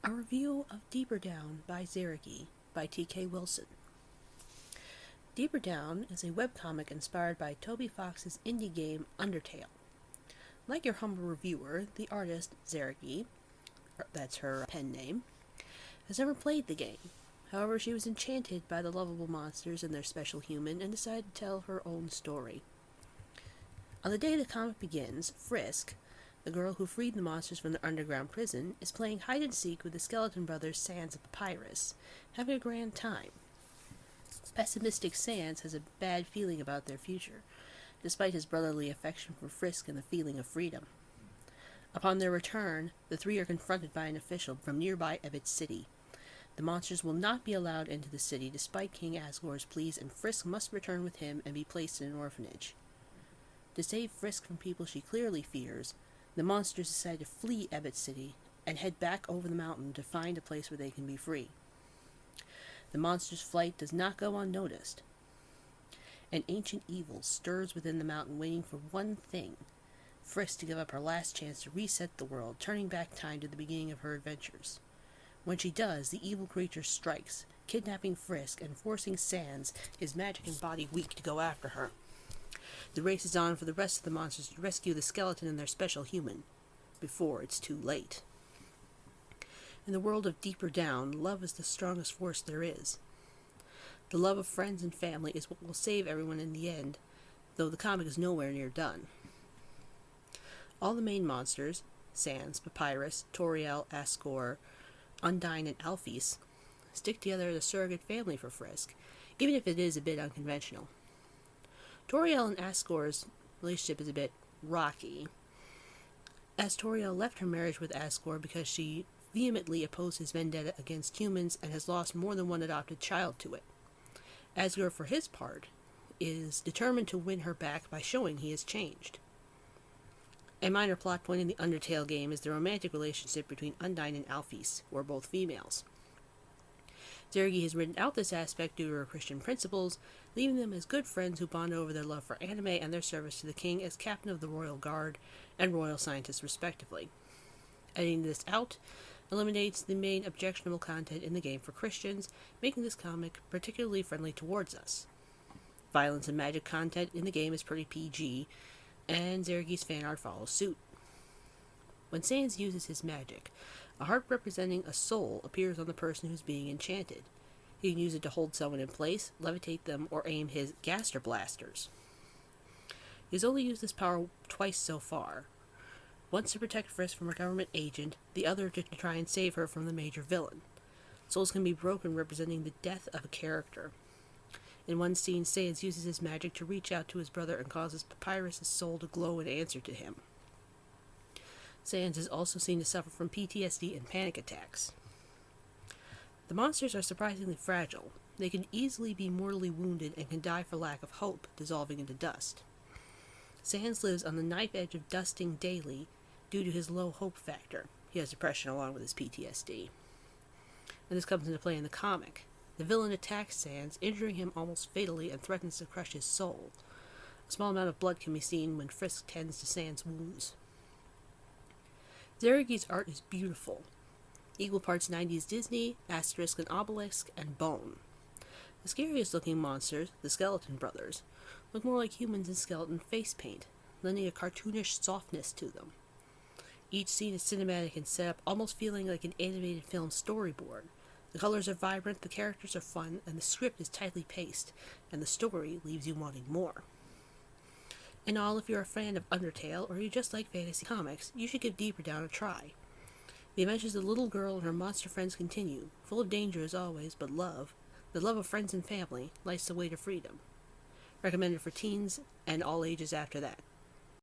A review of Deeper Down by Zeragii by T.K. Wilson. Deeper Down is a webcomic inspired by Toby Fox's indie game Undertale. Like your humble reviewer, the artist Zeragii, that's her pen name, has never played the game. However, she was enchanted by the lovable monsters and their special human and decided to tell her own story. On the day the comic begins, Frisk, the girl who freed the monsters from their underground prison, is playing hide-and-seek with the skeleton brothers Sans and Papyrus, having a grand time. Pessimistic Sans has a bad feeling about their future, despite his brotherly affection for Frisk and the feeling of freedom. Upon their return, the three are confronted by an official from nearby Ebbet City. The monsters will not be allowed into the city despite King Asgore's pleas, and Frisk must return with him and be placed in an orphanage. To save Frisk from people she clearly fears, the monsters decide to flee Ebbet City and head back over the mountain to find a place where they can be free. The monsters' flight does not go unnoticed. An ancient evil stirs within the mountain, waiting for one thing: Frisk to give up her last chance to reset the world, turning back time to the beginning of her adventures. When she does, the evil creature strikes, kidnapping Frisk and forcing Sans, his magic and body weak, to go after her. The race is on for the rest of the monsters to rescue the skeleton and their special human, before it's too late. In the world of Deeper Down, love is the strongest force there is. The love of friends and family is what will save everyone in the end, though the comic is nowhere near done. All the main monsters, Sans, Papyrus, Toriel, Asgore, Undyne, and Alphys, stick together as a surrogate family for Frisk, even if it is a bit unconventional. Toriel and Asgore's relationship is a bit rocky, as Toriel left her marriage with Asgore because she vehemently opposed his vendetta against humans and has lost more than one adopted child to it. Asgore, for his part, is determined to win her back by showing he has changed. A minor plot point in the Undertale game is the romantic relationship between Undyne and Alphys, who are both females. Zeragii has written out this aspect due to her Christian principles, leaving them as good friends who bond over their love for anime and their service to the king as captain of the royal guard and royal scientist respectively. Editing this out eliminates the main objectionable content in the game for Christians, making this comic particularly friendly towards us. Violence and magic content in the game is pretty PG, and Zeragii's fan art follows suit. When Sans uses his magic, a heart representing a soul appears on the person who's being enchanted. He can use it to hold someone in place, levitate them, or aim his gaster blasters. He has only used this power twice so far. Once to protect Frisk from a government agent, the other to try and save her from the major villain. Souls can be broken, representing the death of a character. In one scene, Sans uses his magic to reach out to his brother and causes Papyrus' soul to glow in answer to him. Sans is also seen to suffer from PTSD and panic attacks. The monsters are surprisingly fragile. They can easily be mortally wounded and can die for lack of hope, dissolving into dust. Sans lives on the knife edge of dusting daily due to his low hope factor. He has depression along with his PTSD. And this comes into play in the comic. The villain attacks Sans, injuring him almost fatally, and threatens to crush his soul. A small amount of blood can be seen when Frisk tends to Sans' wounds. Zerugi'S Art Is Beautiful. Equal parts 90s Disney, asterisk and obelisk, and bone. The scariest looking monsters, the Skeleton Brothers, look more like humans in skeleton face paint, lending a cartoonish softness to them. Each scene is cinematic and set up, almost feeling like an animated film storyboard. The colors are vibrant, the characters are fun, and the script is tightly paced, and the story leaves you wanting more. In all, if you're a fan of Undertale, or you just like fantasy comics, you should give Deeper Down a try. The adventures of the little girl and her monster friends continue, full of danger as always, but love, the love of friends and family, lights the way to freedom. Recommended for teens and all ages after that.